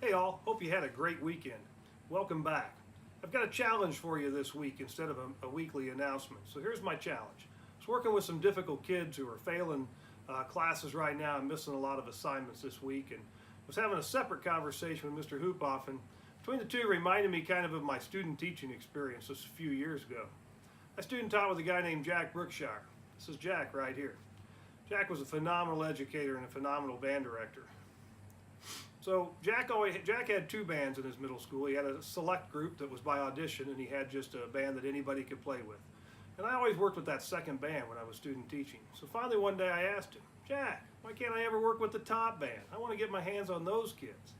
Hey all, hope you had a great weekend. Welcome back. I've got a challenge for you this week instead of a weekly announcement. So here's my challenge. I was working with some difficult kids who are failing classes right now and missing a lot of assignments this week, and was having a separate conversation with Mr. Hoopoff, and between the two reminded me kind of my student teaching experience just a few years ago. I student taught with a guy named Jack Brookshire. This is Jack right here. Jack was a phenomenal educator and a phenomenal band director. So Jack had two bands in his middle school. He had a select group that was by audition, and he had just a band that anybody could play with. And I always worked with that second band when I was student teaching. So finally one day I asked him, Jack, why can't I ever work with the top band? I want to get my hands on those kids.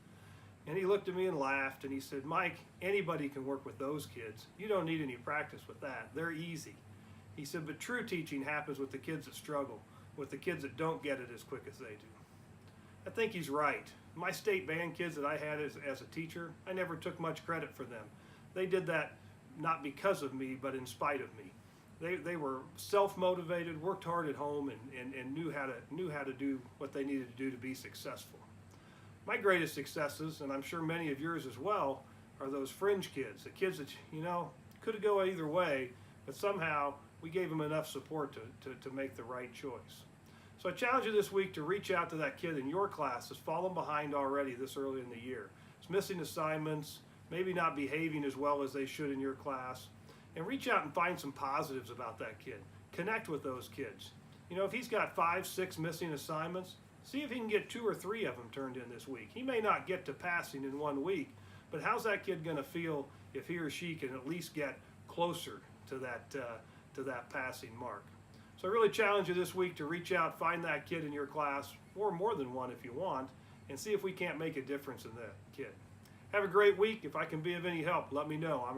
And he looked at me and laughed, and he said, Mike, anybody can work with those kids. You don't need any practice with that. They're easy. He said, but true teaching happens with the kids that struggle, with the kids that don't get it as quick as they do. I think he's right. My state band kids that I had as a teacher, I never took much credit for them. They did that not because of me, but in spite of me. They were self-motivated, worked hard at home, and knew how to do what they needed to do to be successful. My greatest successes, and I'm sure many of yours as well, are those fringe kids, the kids that, could go either way, but somehow we gave them enough support to make the right choice. So I challenge you this week to reach out to that kid in your class that's fallen behind already this early in the year. It's missing assignments, maybe not behaving as well as they should in your class, and reach out and find some positives about that kid. Connect with those kids. If he's got 5, 6 missing assignments, see if he can get 2 or 3 of them turned in this week. He may not get to passing in 1 week, but how's that kid going to feel if he or she can at least get closer to that passing mark? So I really challenge you this week to reach out, find that kid in your class, or more than one if you want, and see if we can't make a difference in that kid. Have a great week. If I can be of any help, let me know. I'm